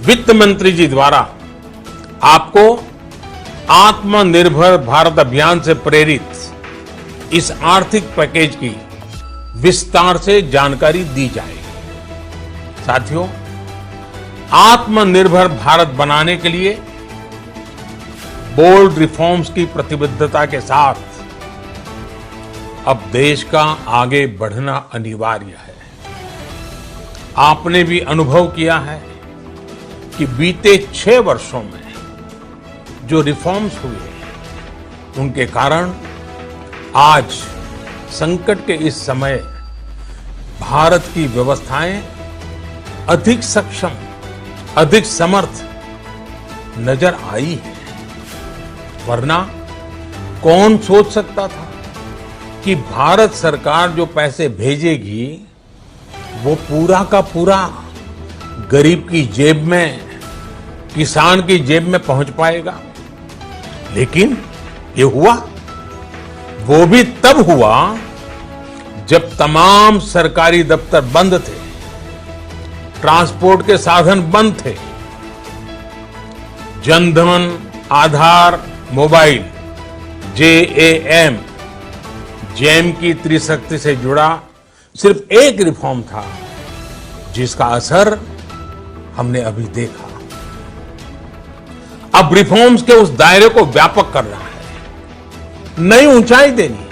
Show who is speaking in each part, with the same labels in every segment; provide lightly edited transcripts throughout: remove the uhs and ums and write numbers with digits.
Speaker 1: वित्त मंत्री जी द्वारा आपको आत्मनिर्भर भारत अभियान से प्रेरित इस आर्थिक पैकेज की विस्तार से जानकारी दी जाएगी। साथियों, आत्मनिर्भर भारत बनाने के लिए बोल्ड रिफॉर्म्स की प्रतिबद्धता के साथ अब देश का आगे बढ़ना अनिवार्य है। आपने भी अनुभव किया है कि बीते 6 वर्षों में जो रिफॉर्म्स हुए उनके कारण आज संकट के इस समय भारत की व्यवस्थाएं अधिक सक्षम, अधिक समर्थ नजर आई है। वरना कौन सोच सकता था कि भारत सरकार जो पैसे भेजेगी वो पूरा का पूरा गरीब की जेब में, किसान की जेब में पहुंच पाएगा। लेकिन ये हुआ, वो भी तब हुआ जब तमाम सरकारी दफ्तर बंद थे, ट्रांसपोर्ट के साधन बंद थे, जनधन, आधार, मोबाइल, जेम की त्रिशक्ति से जुड़ा सिर्फ एक रिफॉर्म था जिसका असर हमने अभी देखा। अब रिफॉर्म्स के उस दायरे को व्यापक करना है, नई ऊंचाई देनी है।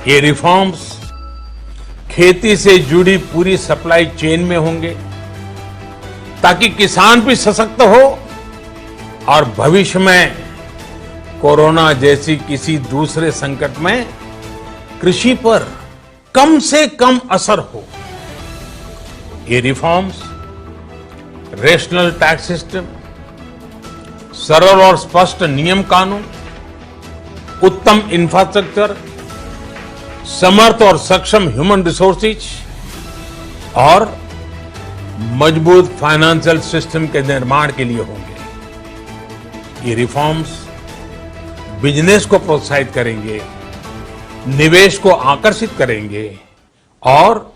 Speaker 1: ये रिफॉर्म्स खेती से जुड़ी पूरी सप्लाई चेन में होंगे ताकि किसान भी सशक्त हो और भविष्य में कोरोना जैसी किसी दूसरे संकट में कृषि पर कम से कम असर हो। ये रिफॉर्म्स रेशनल टैक्स सिस्टम, सरल और स्पष्ट नियम कानून, उत्तम इंफ्रास्ट्रक्चर, समर्थ और सक्षम ह्यूमन रिसोर्सेज और मजबूत फाइनेंशियल सिस्टम के निर्माण के लिए होंगे। ये रिफॉर्म्स बिजनेस को प्रोत्साहित करेंगे, निवेश को आकर्षित करेंगे और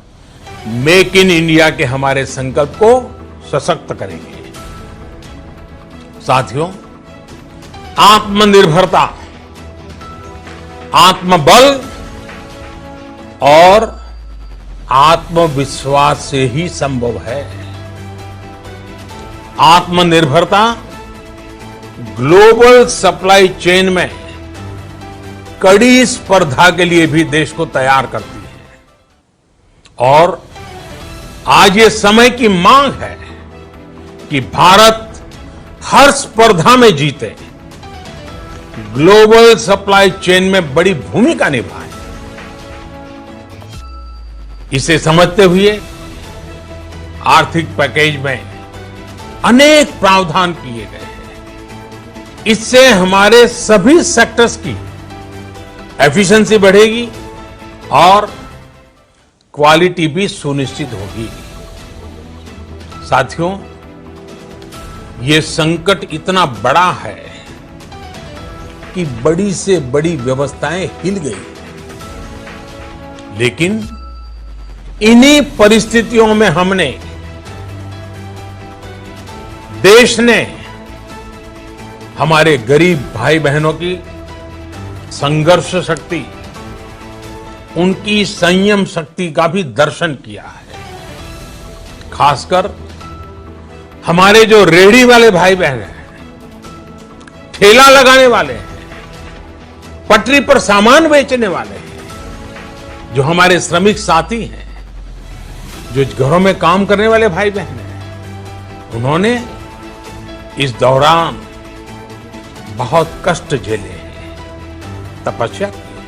Speaker 1: मेक इन इंडिया के हमारे संकल्प को सशक्त करेंगे। साथियों, आत्मनिर्भरता, आत्मबल और आत्मविश्वास से ही संभव है। आत्मनिर्भरता ग्लोबल सप्लाई चेन में कड़ी स्पर्धा के लिए भी देश को तैयार करती है और आज ये समय की मांग है कि भारत हर स्पर्धा में जीते, ग्लोबल सप्लाई चेन में बड़ी भूमिका निभाए। इसे समझते हुए आर्थिक पैकेज में अनेक प्रावधान किए गए हैं। इससे हमारे सभी सेक्टर्स की एफिशिएंसी बढ़ेगी और क्वालिटी भी सुनिश्चित होगी। साथियों, ये संकट इतना बड़ा है कि बड़ी से बड़ी व्यवस्थाएं हिल गई, लेकिन इन्हीं परिस्थितियों में हमने, देश ने हमारे गरीब भाई बहनों की संघर्ष शक्ति, उनकी संयम शक्ति का भी दर्शन किया है। खासकर हमारे जो रेहड़ी वाले भाई बहन हैं, ठेला लगाने वाले हैं, पटरी पर सामान बेचने वाले हैं, जो हमारे श्रमिक साथी हैं, जो घरों में काम करने वाले भाई बहन हैं, उन्होंने इस दौरान बहुत कष्ट झेले हैं, तपस्या की है,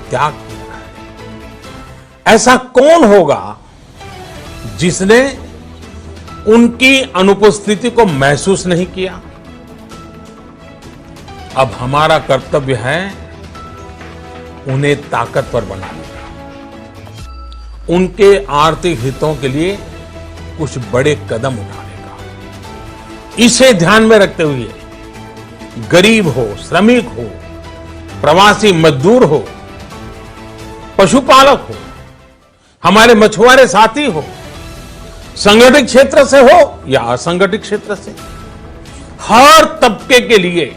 Speaker 1: त्याग किया है। ऐसा कौन होगा जिसने उनकी अनुपस्थिति को महसूस नहीं किया? अब हमारा कर्तव्य है उन्हें ताकतवर बनाने का, उनके आर्थिक हितों के लिए कुछ बड़े कदम उठाने का। इसे ध्यान में रखते हुए गरीब हो, श्रमिक हो, प्रवासी मजदूर हो, पशुपालक हो, हमारे मछुआरे साथी हो, संगठित क्षेत्र से हो या असंगठित क्षेत्र से, हर तबके के लिए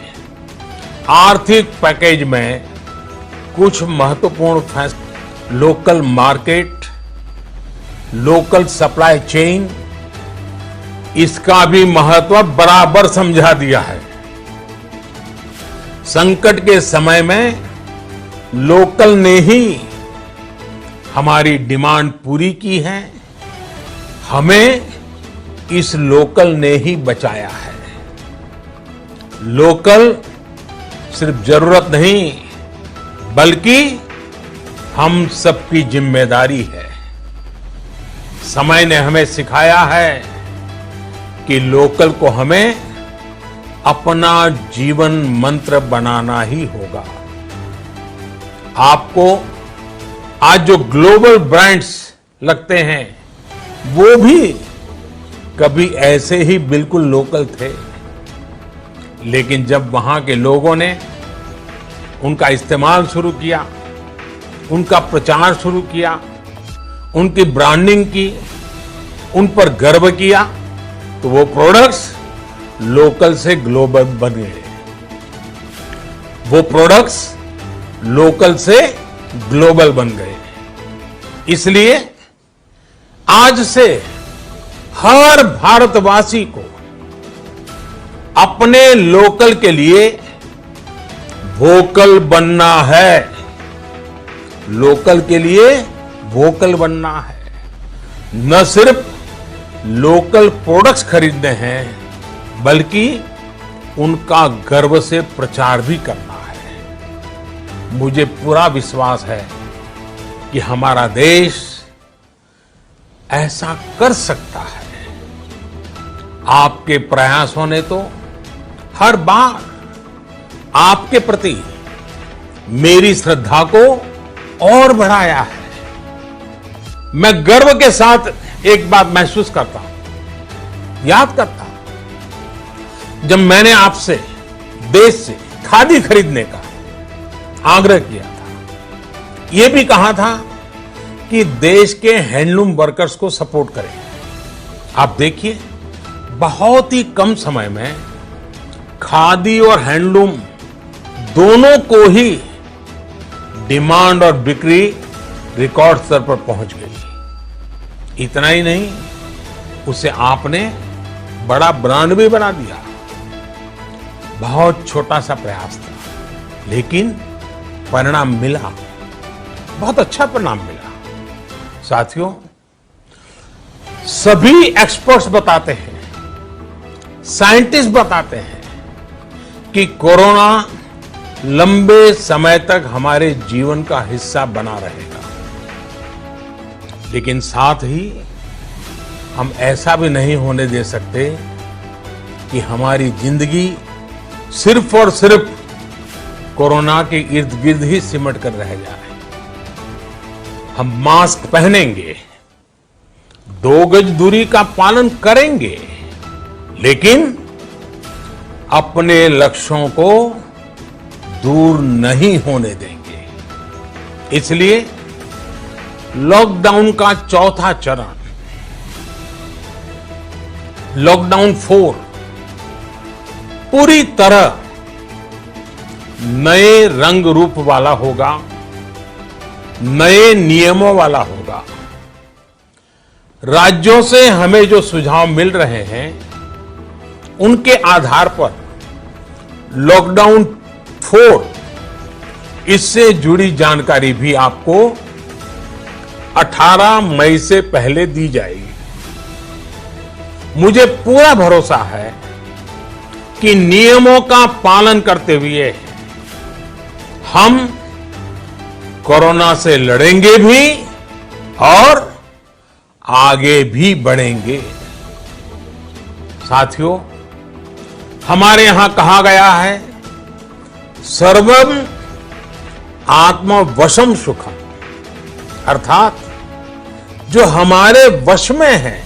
Speaker 1: आर्थिक पैकेज में कुछ महत्वपूर्ण फैसले, local market, local supply chain, इसका भी महत्व बराबर समझा दिया है। संकट के समय में लोकल ने ही हमारी डिमांड पूरी की है, हमें इस लोकल ने ही बचाया है। लोकल सिर्फ जरूरत नहीं बल्कि हम सबकी जिम्मेदारी है। समय ने हमें सिखाया है कि लोकल को हमें अपना जीवन मंत्र बनाना ही होगा। आपको आज जो ग्लोबल ब्रांड्स लगते हैं वो भी कभी ऐसे ही बिल्कुल लोकल थे, लेकिन जब वहां के लोगों ने उनका इस्तेमाल शुरू किया, उनका प्रचार शुरू किया, उनकी ब्रांडिंग की, उन पर गर्व किया, तो वो प्रोडक्ट्स लोकल से ग्लोबल बन गए। वो प्रोडक्ट्स लोकल से ग्लोबल बन गए। इसलिए आज से हर भारतवासी को अपने लोकल के लिए वोकल बनना है। लोकल के लिए वोकल बनना है। न सिर्फ लोकल प्रोडक्ट्स खरीदने हैं बल्कि उनका गर्व से प्रचार भी करना है। मुझे पूरा विश्वास है कि हमारा देश ऐसा कर सकता है। आपके प्रयासों ने तो हर बार आपके प्रति मेरी श्रद्धा को और बढ़ाया है। मैं गर्व के साथ एक बात महसूस करता हूं, याद करता हूं, जब मैंने आपसे देश से खादी खरीदने का आग्रह किया था, यह भी कहा था कि देश के हैंडलूम वर्कर्स को सपोर्ट करें। आप देखिए, बहुत ही कम समय में खादी और हैंडलूम दोनों को ही डिमांड और बिक्री रिकॉर्ड स्तर पर पहुंच गई। इतना ही नहीं, उसे आपने बड़ा ब्रांड भी बना दिया। बहुत छोटा सा प्रयास था, लेकिन परिणाम मिला, बहुत अच्छा परिणाम मिला। साथियों, सभी एक्सपर्ट्स बताते हैं, साइंटिस्ट बताते हैं कि कोरोना लंबे समय तक हमारे जीवन का हिस्सा बना रहेगा। लेकिन साथ ही हम ऐसा भी नहीं होने दे सकते कि हमारी जिंदगी सिर्फ और सिर्फ कोरोना के इर्द गिर्द ही सिमट कर रह जाए। हम मास्क पहनेंगे, 2 गज दूरी का पालन करेंगे, लेकिन अपने लक्ष्यों को दूर नहीं होने देंगे। इसलिए लॉकडाउन का चौथा चरण, लॉकडाउन 4, पूरी तरह नए रंग रूप वाला होगा, नए नियमों वाला होगा। राज्यों से हमें जो सुझाव मिल रहे हैं उनके आधार पर लॉकडाउन 4, इससे जुड़ी जानकारी भी आपको 18 मई से पहले दी जाएगी। मुझे पूरा भरोसा है कि नियमों का पालन करते हुए हम कोरोना से लड़ेंगे भी और आगे भी बढ़ेंगे। साथियों, हमारे यहां कहा गया है, सर्वम आत्मवशम सुखम, अर्थात जो हमारे वश में है,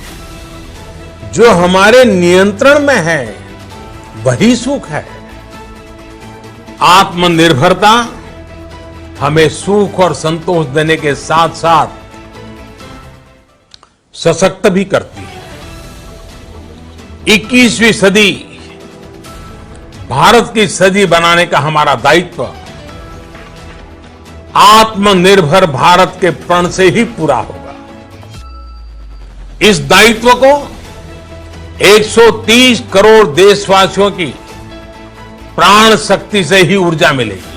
Speaker 1: जो हमारे नियंत्रण में है, वही सुख है। आत्मनिर्भरता हमें सुख और संतोष देने के साथ साथ सशक्त भी करती है। 21वीं सदी भारत की सदी बनाने का हमारा दायित्व आत्मनिर्भर भारत के प्रण से ही पूरा होगा। इस दायित्व को 130 करोड़ देशवासियों की प्राण शक्ति से ही ऊर्जा मिलेगी।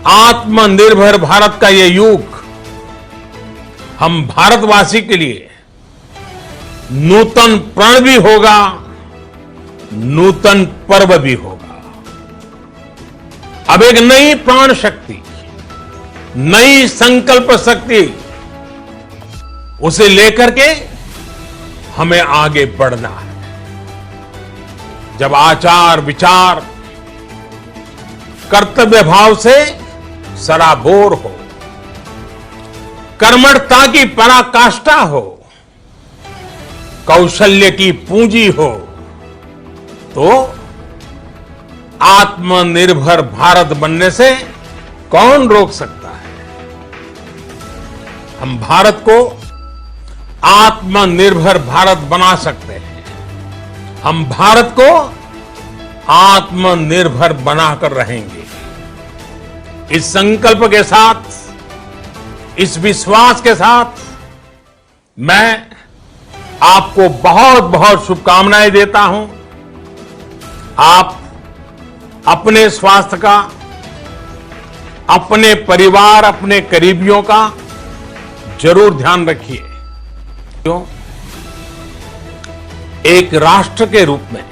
Speaker 1: आत्मनिर्भर भारत का यह युग हम भारतवासी के लिए नूतन प्रण भी होगा, नूतन पर्व भी होगा। अब एक नई प्राण शक्ति, नई संकल्प शक्ति, उसे लेकर के हमें आगे बढ़ना है। जब आचार विचार कर्तव्य भाव से सराबोर हो, कर्मठता की पराकाष्ठा हो, कौशल्य की पूंजी हो, तो आत्मनिर्भर भारत बनने से कौन रोक सकता है। हम भारत को आत्मनिर्भर भारत बना सकते हैं। हम भारत को आत्मनिर्भर बनाकर रहेंगे। इस संकल्प के साथ, इस विश्वास के साथ मैं आपको बहुत बहुत शुभकामनाएं देता हूं। आप अपने स्वास्थ्य का, अपने परिवार, अपने करीबियों का जरूर ध्यान रखिए। क्यों? एक राष्ट्र के रूप में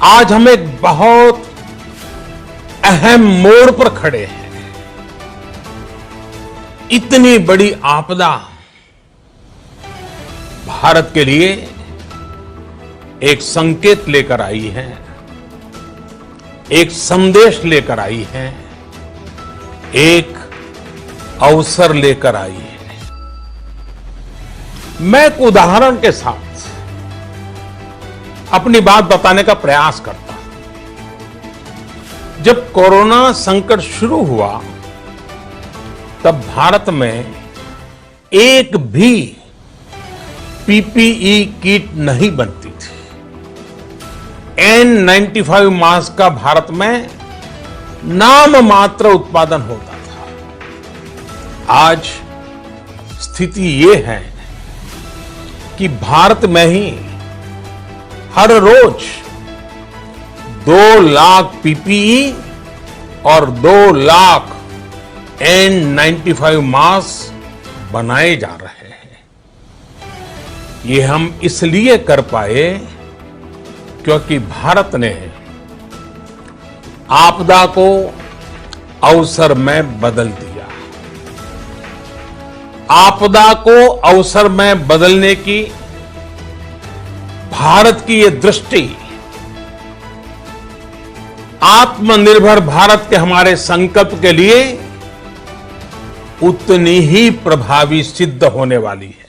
Speaker 1: आज हम एक बहुत अहम मोड़ पर खड़े हैं। इतनी बड़ी आपदा भारत के लिए एक संकेत लेकर आई है, एक संदेश लेकर आई है, एक अवसर लेकर आई है। मैं एक उदाहरण के साथ अपनी बात बताने का प्रयास करता हूं। जब कोरोना संकट शुरू हुआ तब भारत में एक भी पीपीई किट नहीं बनती थी। N95 मास्क का भारत में नाम मात्र उत्पादन होता था। आज स्थिति ये है कि भारत में ही हर रोज 2 लाख पीपीई और 2 लाख N95 मास्क बनाए जा रहे हैं। ये हम इसलिए कर पाए क्योंकि भारत ने आपदा को अवसर में बदल दिया। आपदा को अवसर में बदलने की भारत की ये दृष्टि आत्मनिर्भर भारत के हमारे संकल्प के लिए उतनी ही प्रभावी सिद्ध होने वाली है।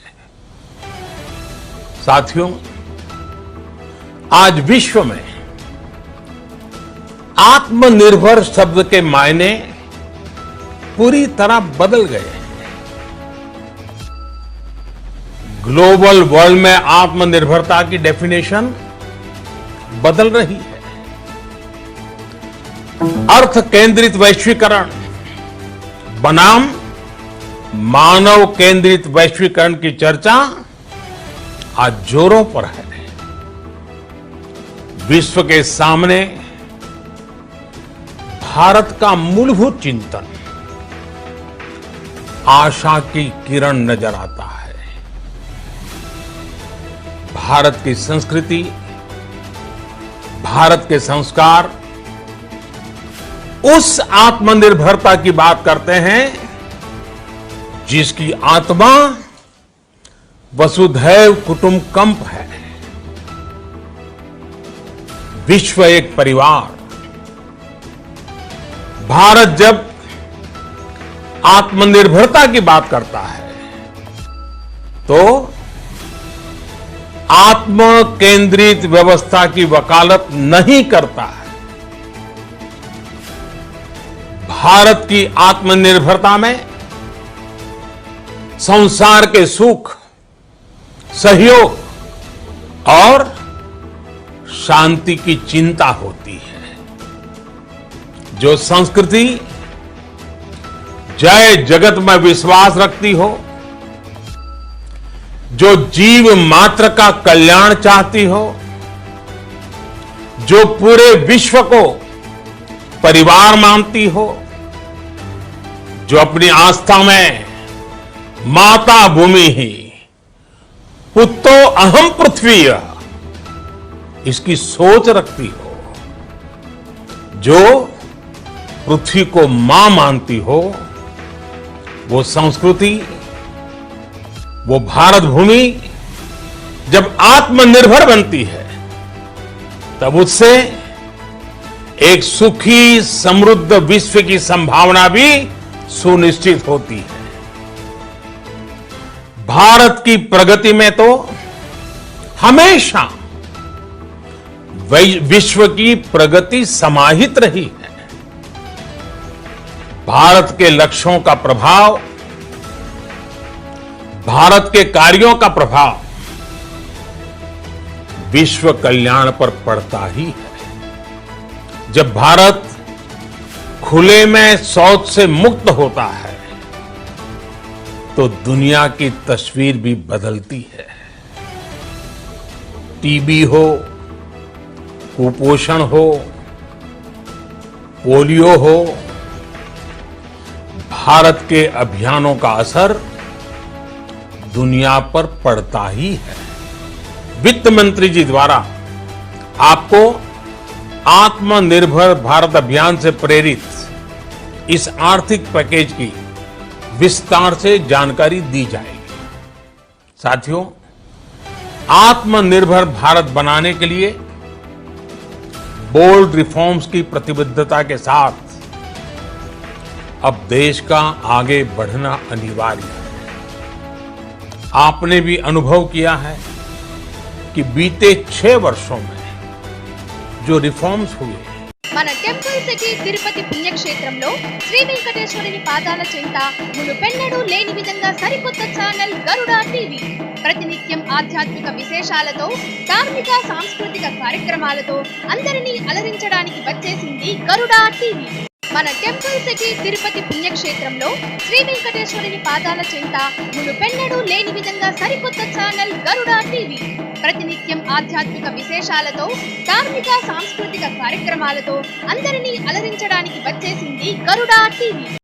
Speaker 1: साथियों, आज विश्व में आत्मनिर्भर शब्द के मायने पूरी तरह बदल गए हैं। ग्लोबल वर्ल्ड में आत्मनिर्भरता की डेफिनेशन बदल रही है। अर्थ केंद्रित वैश्वीकरण बनाम मानव केंद्रित वैश्वीकरण की चर्चा आज जोरों पर है। विश्व के सामने भारत का मूलभूत चिंतन आशा की किरण नजर आता है। भारत की संस्कृति, भारत के संस्कार उस आत्मनिर्भरता की बात करते हैं जिसकी आत्मा वसुधैव कुटुंबकम है। विश्व एक परिवार। भारत जब आत्मनिर्भरता की बात करता है तो आत्म केंद्रित व्यवस्था की वकालत नहीं करता है। भारत की आत्मनिर्भरता में संसार के सुख, सहयोग और शांति की चिंता होती है। जो संस्कृति जय जगत में विश्वास रखती हो, जो जीव मात्र का कल्याण चाहती हो, जो पूरे विश्व को परिवार मानती हो, जो अपनी आस्था में माता भूमि ही पुत्रो अहम पृथ्वी इसकी सोच रखती हो, जो पृथ्वी को मां मानती हो, वो संस्कृति, वो भारत भूमि जब आत्मनिर्भर बनती है तब उससे एक सुखी समृद्ध विश्व की संभावना भी सुनिश्चित होती है। भारत की प्रगति में तो हमेशा विश्व की प्रगति समाहित रही है। भारत के लक्ष्यों का प्रभाव, भारत के कार्यों का प्रभाव विश्व कल्याण पर पड़ता ही है। जब भारत खुले में शौच से मुक्त होता है तो दुनिया की तस्वीर भी बदलती है। टीबी हो, कुपोषण हो, पोलियो हो, भारत के अभियानों का असर दुनिया पर पड़ता ही है। वित्त मंत्री जी द्वारा आपको आत्मनिर्भर भारत अभियान से प्रेरित इस आर्थिक पैकेज की विस्तार से जानकारी दी जाएगी। साथियों, आत्मनिर्भर भारत बनाने के लिए बोल्ड रिफॉर्म्स की प्रतिबद्धता के साथ अब देश का आगे बढ़ना अनिवार्य है। आपने भी अनुभव किया है कि बीते 6 वर्षों में जो रिफॉर्म्स हुए,
Speaker 2: మన టెంపుల్ సిటీ తిరుపతి పుణ్యక్షేత్రంలో శ్రీ వెంకటేశ్వరుని పాదాల చెంత మునుపెన్నడూ లేని విధంగా సరికొత్త ఛానల్ గరుడ టీవీ ప్రతినిత్యం ఆధ్యాత్మిక విశేషాలతో, ధార్మిక సాంస్కృతిక కార్యక్రమాలతో అందరినీ అలరించడానికి వచ్చేసింది గరుడ టీవీ। మన టెంపుల్ సిటీ తిరుపతి పుణ్యక్షేత్రంలో శ్రీ వెంకటేశ్వరుని పాదాల చెంత మునుపెన్నడూ లేని విధంగా సరికొత్త ఛానల్ గరుడ టీవీ ప్రతినిత్యం ఆధ్యాత్మిక విశేషాలతో, ధార్మిక సాంస్కృతిక కార్యక్రమాలతో అందరినీ అలరించడానికి వచ్చేసింది గరుడ టీవీ।